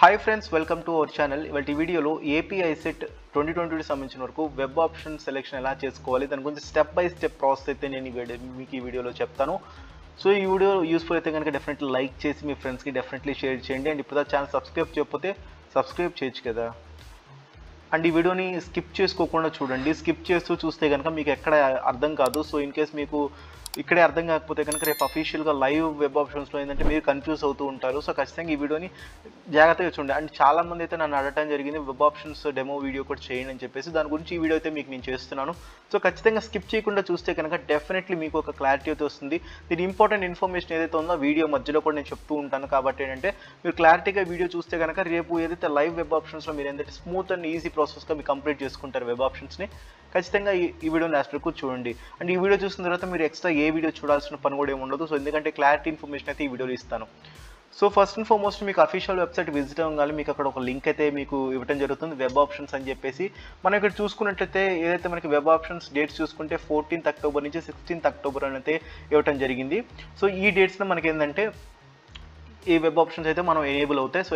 Hi friends, welcome to our channel. ఇవాళ వీడియోలో AP ICET 2020 సంబంధించిన వరకు వెబ్ ఆప్షన్ సెలెక్షన్ ఎలా చేసుకోవాలి, దాని గురించి స్టెప్ బై స్టెప్ ప్రాసెస్ అయితే నేను మీకు ఈ వీడియోలో చెప్తాను. సో ఈ వీడియో యూస్ఫుల్ అయితే కనుక డెఫినెట్లీ లైక్ చేసి మీ ఫ్రెండ్స్కి డెఫినెట్లీ షేర్ చేయండి. అండ్ ఇప్పుడు ఛానల్ సబ్స్క్రైబ్ చేయకపోతే సబ్స్క్రైబ్ చేయొచ్చు కదా. అండ్ ఈ వీడియోని స్కిప్ చేసుకోకుండా చూడండి. స్కిప్ చేస్తూ చూస్తే కనుక మీకు ఎక్కడ అర్థం కాదు. సో ఇన్ కేస్ మీకు ఇక్కడే అర్థం కాకపోతే కనుక రేపు అఫీషియల్గా లైవ్ వెబ్ ఆప్షన్స్లో ఏంటంటే మీరు కన్ఫ్యూజ్ అవుతూ ఉంటారు. సో ఖచ్చితంగా ఈ వీడియోని జాగ్రత్తగా చూడండి. అండ్ చాలామంది అయితే నన్ను అడగడం జరిగింది వెబ్ ఆప్షన్స్ డెమో వీడియో కూడా చేయండి అని చెప్పేసి. దాని గురించి ఈ వీడియో అయితే మీకు నేను చేస్తున్నాను. సో ఖచ్చితంగా స్కిప్ చేయకుండా చూస్తే కనుక డెఫినెట్లీ మీకు ఒక క్లారిటీ అయితే వస్తుంది. దీని ఇంపార్టెంట్ ఇన్ఫర్మేషన్ ఏదైతే ఉందో వీడియో మధ్యలో కూడా నేను చెప్తూ ఉంటాను. కాబట్టి ఏంటంటే మీరు క్లారిటీగా వీడియో చూస్తే కనుక రేపు ఏదైతే లైవ్ వెబ్ ఆప్షన్స్లో మీరు ఏంటంటే స్మూత్ అండ్ ఈజీ ప్రాసెస్గా మీరు కంప్లీట్ చేసుకుంటారు వెబ్ ఆప్షన్స్ని. ఖచ్చితంగా ఈ వీడియోని లాస్ట్ వరకు చూడండి. అండ్ ఈ వీడియో చూసిన తర్వాత మీరు ఎక్స్ట్రా ఏ వీడియో చూడాల్సిన పని కూడా ఏమి ఉండదు. సో ఎందుకంటే క్లారిటీ ఇన్ఫర్మేషన్ అయితే ఈ వీడియోలో ఇస్తాను. సో ఫస్ట్ అండ్ ఫార్మోస్ట్ మీకు అఫీషియల్ వెబ్సైట్ విజిట్ అవ్వగానే మీకు అక్కడ ఒక లింక్ అయితే మీకు ఇవ్వడం జరుగుతుంది, వెబ్ ఆప్షన్స్ అని చెప్పేసి. మనం ఇక్కడ చూసుకున్నట్లయితే ఏదైతే మనకి వెబ్ ఆప్షన్స్ డేట్స్ చూసుకుంటే 14th అక్టోబర్ నుంచి 16th అక్టోబర్ అని అయితే ఇవ్వడం జరిగింది. సో ఈ డేట్స్లో మనకి ఏంటంటే ఈ వెబ్ ఆప్షన్స్ అయితే మనం ఎనేబుల్ అవుతాయి. సో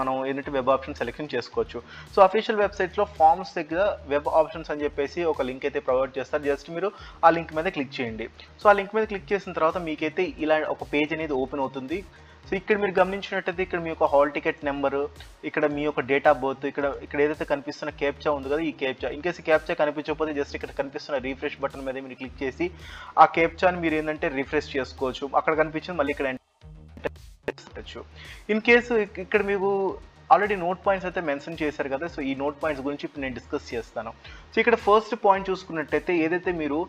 మనం ఏంటంటే వెబ్ ఆప్షన్ సెలెక్షన్ చేసుకోవచ్చు. సో అఫీషియల్ వెబ్సైట్లో ఫార్మ్స్ దగ్గర వెబ్ ఆప్షన్స్ అని చెప్పేసి ఒక లింక్ అయితే ప్రొవైడ్ చేస్తారు. జస్ట్ మీరు ఆ లింక్ మీద క్లిక్ చేయండి. సో ఆ లింక్ మీద క్లిక్ చేసిన తర్వాత మీకైతే ఇలా ఒక పేజ్ అనేది ఓపెన్ అవుతుంది. సో ఇక్కడ మీరు గమనించినట్టయితే ఇక్కడ మీ యొక్క హాల్ టికెట్ నెంబరు, ఇక్కడ మీ యొక్క డేట్ ఆఫ్ బర్త్, ఇక్కడ ఏదైతే కనిపిస్తున్న క్యాప్చా ఉంది కదా, ఈ క్యాప్చా ఇన్ కేసు క్యాప్చా కనిపించకపోతే జస్ట్ ఇక్కడ కనిపిస్తున్న రీఫ్రెష్ బటన్ మీద మీరు క్లిక్ చేసి ఆ క్యాప్చాని మీరు ఏంటంటే రిఫ్రెష్ చేసుకోవచ్చు. అక్కడ కనిపించింది మళ్ళీ ఇక్కడ ఇన్ కేసు ఇక్కడ మీకు ఆల్రెడీ నోట్ పాయింట్స్ అయితే మెన్షన్ చేశారు కదా. సో ఈ నోట్ పాయింట్స్ గురించి ఇప్పుడు నేను డిస్కస్ చేస్తాను. సో ఇక్కడ ఫస్ట్ పాయింట్ చూసుకున్నట్టయితే ఏదైతే మీరు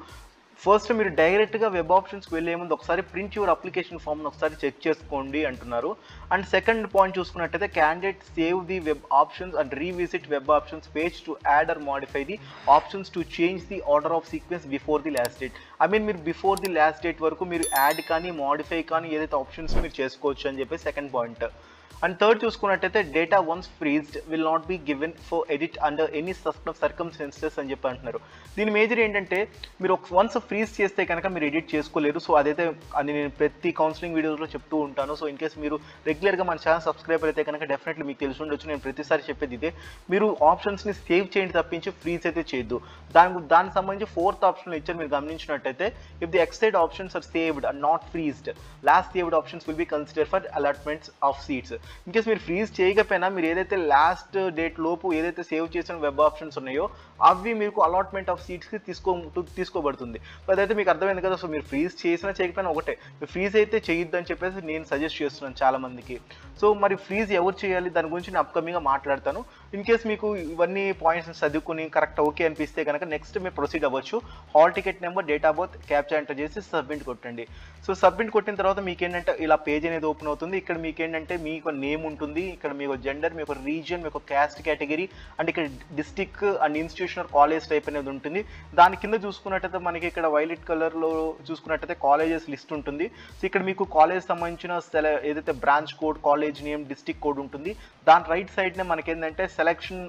డైరెక్ట్గా వెబ్ ఆప్షన్స్కి వెళ్ళే ముందు ఒకసారి ప్రింట్ యువర్ అప్లికేషన్ ఫామ్ని ఒకసారి చెక్ చేసుకోండి అంటున్నారు. అండ్ సెకండ్ పాయింట్ చూసుకున్నట్టయితే candidate save the web options and revisit web options page to add are modify the options to change the order of sequence before the last date. మీరు before the last date వరకు మీరు add కానీ modify కానీ ఏదైతే options మీరు చేసుకోవచ్చు అని చెప్పి సెకండ్ పాయింట్. అండ్ థర్డ్ చూసుకున్నట్టయితే data once freezed will not be given for edit under any circumstances అని చెప్పి అంటున్నారు. దీని మేజర్ ఏంటంటే మీరు వన్స్ ఫ్రీజ్ చేస్తే కనుక మీరు ఎడిట్ చేసుకోలేరు. సో అదైతే నేను ప్రతి కౌన్సిలింగ్ వీడియోస్లో చెప్తూ ఉంటాను. సో ఇన్ కేసు మీరు రెగ్యులర్గా మన ఛానల్ సబ్స్క్రైబర్ అయితే కనుక డెఫినెట్లీ మీకు తెలిసి ఉండొచ్చు. నేను ప్రతిసారి చెప్పేది ఇదే, మీరు ఆప్షన్స్ని సేవ్ చేయండి తప్పించి ఫ్రీజ్ అయితే చేయొద్దు. దానికి సంబంధించి ఫోర్త్ ఆప్షన్లో ఇచ్చారు మీరు గమనించినట్టయితే, if the exercised options are saved and not freezed last saved options will be consider for allotments of seats. In case మీరు ఫ్రీజ్ చేయకపోయినా మీరు ఏదైతే లాస్ట్ డేట్ లోపు ఏదైతే సేవ్ చేసిన వెబ్ ఆప్షన్స్ ఉన్నాయో అవి మీకు అలాట్మెంట్ ఆఫ్ సీట్స్కి తీసుకోబడుతుంది. అదైతే మీకు అర్థమైంది కదా. సో మీరు ఫ్రీజ్ చేసినా చేయకపోయినా ఒకటే, మీరు ఫ్రీజ్ అయితే చేయొద్దు అని చెప్పేసి నేను సజెస్ట్ చేస్తున్నాను చాలా మందికి. సో మరి ఫ్రీజ్ ఎవరు చేయాలి దాని గురించి నేను అప్కమింగ్గా మాట్లాడతాను. ఇన్ కేస్ మీకు ఇవన్నీ పాయింట్స్ చదువుకుని కరెక్ట్ ఓకే అనిపిస్తే కనుక నెక్స్ట్ మీరు ప్రొసీడ్ అవ్వచ్చు. Hall ticket number, date of birth, captcha enter చేసి సబ్మిట్ కొట్టండి. సో సబ్మిట్ కొట్టిన తర్వాత మీకు ఏంటంటే ఇలా పేజ్ అనేది ఓపెన్ అవుతుంది. ఇక్కడ మీకు ఏంటంటే మీకు నేమ్ ఉంటుంది, ఇక్కడ మీకు జెండర్, మీకు రీజియన్, మీకు క్యాస్ట్ కేటగిరీ, అండ్ ఇక్కడ district and institution college type అనేది ఉంటుంది. దాని కింద చూసుకున్నట్టయితే మనకి ఇక్కడ వైలెట్ కలర్లో చూసుకున్నట్టయితే కాలేజెస్ లిస్ట్ ఉంటుంది. సో ఇక్కడ మీకు కాలేజ్ సంబంధించిన ఏదైతే branch code, college name, district code ఉంటుంది. దాని రైట్ సైడ్నే మనకి ఏంటంటే సెలెక్షన్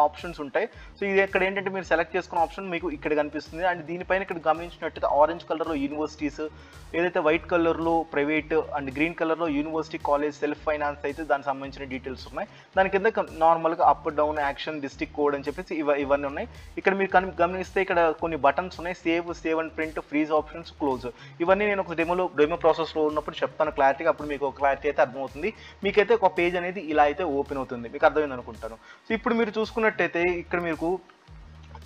ఆప్షన్స్ ఉంటాయి. సో ఇది ఇక్కడ ఏంటంటే మీరు సెలెక్ట్ చేసుకున్న ఆప్షన్ మీకు ఇక్కడ కనిపిస్తుంది. అండ్ దీనిపైన ఇక్కడ గమనించినట్టయితే ఆరెంజ్ కలర్లో యూనివర్సిటీస్, ఏదైతే వైట్ కలర్లో ప్రైవేట్ అండ్ గ్రీన్ కలర్లో యూనివర్సిటీ, కాలేజ్, సెల్ఫ్ ఫైనాన్స్ అయితే దానికి సంబంధించిన డీటెయిల్స్ ఉన్నాయి. దాని కింద నార్మల్గా up, down, action, district code అని చెప్పేసి ఇవన్నీ ఉన్నాయి. ఇక్కడ మీరు గమనిస్తే ఇక్కడ కొన్ని బటన్స్ ఉన్నాయి, save and print, freeze options, close. ఇవన్నీ నేను ఒక డెమో ప్రాసెస్లో ఉన్నప్పుడు చెప్తాను క్లారిటీగా, అప్పుడు మీకు ఒక క్లారిటీ అయితే అర్థమవుతుంది. మీకైతే ఒక పేజ్ అనేది ఇలా అయితే ఓపెన్ అవుతుంది. మీకు అర్థమైంది అనుకుంటాను. సో ఇప్పుడు మీరు చూసుకున్నట్టయితే ఇక్కడ మీకు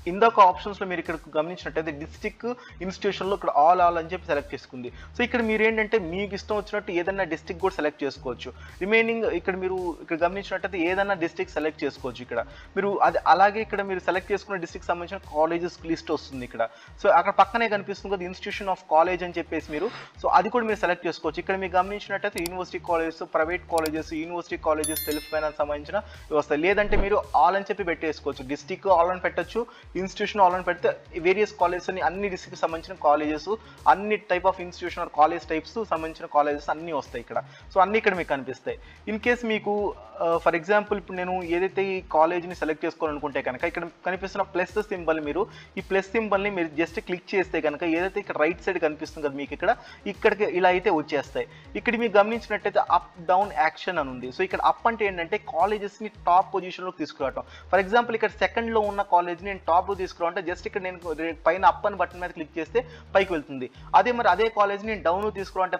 ఇందాక ఆప్షన్స్లో మీరు ఇక్కడ గమనించినట్టయితే డిస్టిక్, ఇన్స్టిట్యూషన్లో ఇక్కడ ఆల్ అని చెప్పి సెలెక్ట్ చేసుకుంది. సో ఇక్కడ మీరు ఏంటంటే మీకు ఇష్టం వచ్చినట్టు ఏదైనా డిస్టిక్ కూడా సెలెక్ట్ చేసుకోవచ్చు. రిమైనింగ్ ఇక్కడ మీరు ఇక్కడ గమనించినట్టయితే ఏదైనా డిస్టిక్ సెలెక్ట్ చేసుకోవచ్చు. ఇక్కడ మీరు అది అలాగే ఇక్కడ మీరు సెలెక్ట్ చేసుకున్న డిస్టిక్ సంబంధించిన కాలేజెస్ లిస్ట్ వస్తుంది ఇక్కడ. సో అక్కడ పక్కనే కనిపిస్తుంది కదా ఇన్స్టిట్యూషన్ ఆఫ్ కాలేజ్ అని చెప్పేసి మీరు, సో అది కూడా మీరు సెలెక్ట్ చేసుకోవచ్చు. ఇక్కడ మీరు గమనించినట్టయితే university colleges, private colleges, university colleges, self finance సంబంధించిన వస్తాయి. లేదంటే మీరు ఆల్ అని చెప్పి పెట్టేసుకోవచ్చు. డిస్టిక్ ఆల్ అని పెట్టచ్చు, ఇన్స్టిట్యూషన్ ఆల్ అని పెడితే వేరియస్ కాలేజెస్ అన్ని డిస్ట్రిక్ట్కి సంబంధించిన కాలేజెస్, అన్ని type of institution or college types సంబంధించిన కాలేజెస్ అన్నీ వస్తాయి ఇక్కడ. సో అన్నీ ఇక్కడ మీకు కనిపిస్తాయి. ఇన్ కేస్ మీకు ఫర్ ఎగ్జాంపుల్ ఇప్పుడు నేను ఏదైతే ఈ కాలేజ్ని సెలెక్ట్ చేసుకోవాలనుకుంటే కనుక ఇక్కడ కనిపిస్తున్న ప్లస్ సింబల్, మీరు ఈ ప్లస్ సింబల్ని మీరు జస్ట్ క్లిక్ చేస్తే కనుక ఏదైతే ఇక్కడ రైట్ సైడ్ కనిపిస్తుంది కదా మీకు ఇక్కడికి ఇలా అయితే వచ్చేస్తాయి. ఇక్కడ మీరు గమనించినట్టయితే అప్ డౌన్ యాక్షన్ అని ఉంది. సో ఇక్కడ అప్ అంటే ఏంటంటే కాలేజెస్ని టాప్ పొజిషన్లోకి తీసుకురావటం. ఫర్ ఎగ్జాంపుల్ ఇక్కడ సెకండ్లో ఉన్న కాలేజ్ని నేను టాప్లో తీసుకురావాలంటే జస్ట్ ఇక్కడ నేను పైన అప్ అని బటన్ మీద క్లిక్ చేస్తే పైకి వెళ్తుంది. అదే కాలేజ్ని నేను డౌన్ తీసుకురావాలంటే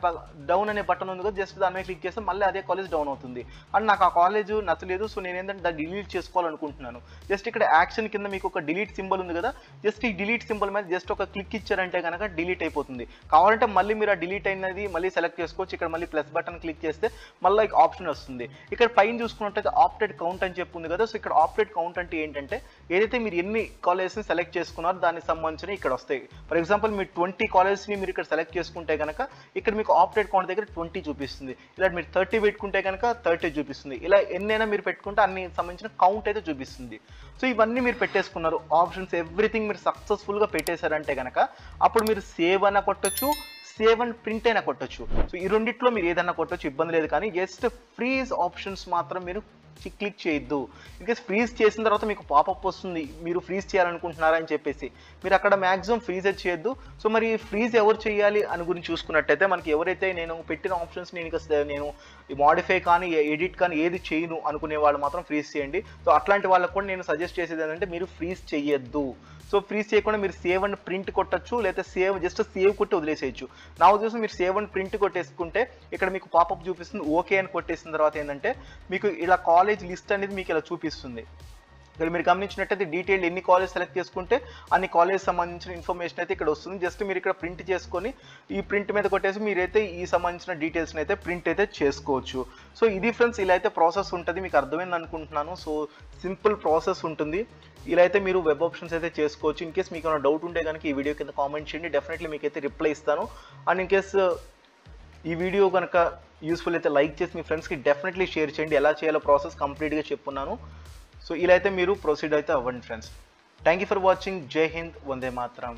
డౌన్ అనే బటన్ ఉంది కదా, జస్ట్ దాని మీద క్లిక్ చేస్తే మళ్ళీ అదే కాలేజ్ డౌన్ అవుతుంది. అండ్ నాకు ఆ కాలేజ్ నచ్చలేదు, సో నేను ఏంటంటే దాన్ని డిలీట్ చేసుకోవాలనుకుంటున్నాను. జస్ట్ ఇక్కడ యాక్షన్ కింద మీకు ఒక డిలీట్ సింబల్ ఉంది కదా, జస్ట్ ఈ డిలీట్ సింబల్ మీద జస్ట్ ఒక క్లిక్ ఇచ్చారంటే కనుక డిలీట్ అయిపోతుంది. కావాలంటే మళ్ళీ మీరు ఆ డిలీట్ అయినది మళ్ళీ సెలెక్ట్ చేసుకోవచ్చు. ఇక్కడ మళ్ళీ ప్లస్ బటన్ క్లిక్ చేస్తే మళ్ళీ ఆప్షన్ వస్తుంది. ఇక్కడ పైన చూసుకున్నట్టయితే ఆప్టెడ్ కౌంట్ అని చెప్పి ఉంది కదా. సో ఇక్కడ ఆప్టెడ్ కౌంట్ అంటే ఏంటంటే ఏదైతే మీరు ఎన్ని కాలేజెస్ని సెలెక్ట్ చేసుకున్నారో దానికి సంబంధించిన ఇక్కడ వస్తాయి. ఫర్ ఎగ్జాంపుల్ మీరు 20 కాలేజెస్ని మీరు ఇక్కడ సెలెక్ట్ చేసుకుంటే కనుక ఇక్కడ మీకు ఆప్టెడ్ కౌంట్ దగ్గర 20 చూపిస్తుంది. ఇలా మీరు 30 పెట్టుకుంటే కనుక 30 చూపిస్తుంది. ఇలా ఎన్నైనా మీరు పెట్టుకుంటే అన్ని సంబంధించిన కౌంట్ అయితే చూపిస్తుంది. సో ఇవన్నీ మీరు పెట్టేసుకున్నారు, ఆప్షన్స్ ఎవ్రీథింగ్ మీరు సక్సెస్ఫుల్గా పెట్టేశారంటే కనుక అప్పుడు మీరు సేవ్ అయినా కొట్టచ్చు, సేవ్ అండ్ ప్రింట్ అయినా కొట్టచ్చు. సో ఈ రెండిట్లో మీరు ఏదైనా కొట్టచ్చు, ఇబ్బంది లేదు. కానీ జస్ట్ ఫ్రీజ్ ఆప్షన్స్ మాత్రం మీరు క్లిక్ చేయొద్దు. ఇన్కేస్ ఫ్రీజ్ చేసిన తర్వాత మీకు పాపప్ వస్తుంది మీరు ఫ్రీజ్ చేయాలనుకుంటున్నారా అని చెప్పేసి, మీరు అక్కడ మ్యాక్సిమం ఫ్రీజ్ చేయొద్దు. సో మరి ఫ్రీజ్ ఎవరు చేయాలి అని గురించి చూసుకున్నట్టయితే మనకి ఎవరైతే నేను పెట్టిన ఆప్షన్స్ నేను మాడిఫై కానీ ఎడిట్ కానీ ఏది చేయను అనుకునే వాళ్ళు మాత్రం ఫ్రీజ్ చేయండి. సో అట్లాంటి వాళ్ళకు కూడా నేను సజెస్ట్ చేసేది ఏంటంటే మీరు ఫ్రీజ్ చేయొద్దు. సో ఫ్రీజ్ చేయకుండా మీరు సేవ్ అండ్ ప్రింట్ కొట్టచ్చు, లేదా జస్ట్ సేవ్ కొట్టి వదిలేసేయచ్చు. నా ఉద్దేశం మీరు సేవ్ అండ్ ప్రింట్ కొట్టేసుకుంటే ఇక్కడ మీకు పాపప్ చూపిస్తుంది. ఓకే అని కొట్టేసిన తర్వాత ఏంటంటే మీకు ఇలా కాలేజ్ లిస్ట్ అనేది మీకు ఇలా చూపిస్తుంది. ఇక్కడ మీరు గమనించినట్టయితే డీటెయిల్ ఎన్ని కాలేజ్ సెలెక్ట్ చేసుకుంటే అన్ని కాలేజ్ సంబంధించిన ఇన్ఫర్మేషన్ అయితే ఇక్కడ వస్తుంది. జస్ట్ మీరు ఇక్కడ ప్రింట్ చేసుకొని ఈ ప్రింట్ మీద కొట్టేసి మీరైతే ఈ సంబంధించిన డీటెయిల్స్ని అయితే ప్రింట్ అయితే చేసుకోవచ్చు. సో ఇది ఫ్రెండ్స్, ఇలా అయితే ప్రాసెస్ ఉంటుంది. మీకు అర్థమైంది అనుకుంటున్నాను. సో సింపుల్ ప్రాసెస్ ఉంటుంది. ఇలా అయితే మీరు వెబ్ ఆప్షన్స్ అయితే చేసుకోవచ్చు. ఇన్ కేస్ మీకు ఏమైనా డౌట్ ఉంటే కనుక ఈ వీడియో కింద కామెంట్ చేయండి, డెఫినెట్లీ మీకు అయితే రిప్లై ఇస్తాను. అండ్ ఇన్ కేస్ ఈ వీడియో కనుక యూస్ఫుల్ అయితే లైక్ చేసి మీ ఫ్రెండ్స్కి డెఫినెట్లీ షేర్ చేయండి. ఎలా చేయాలో ప్రాసెస్ కంప్లీట్గా చెప్పున్నాను. సో ఇలా అయితే మీరు ప్రొసీడ్ అయితే అవ్వండి friends. Thank you for watching. జై హింద్, వందే మాతరం.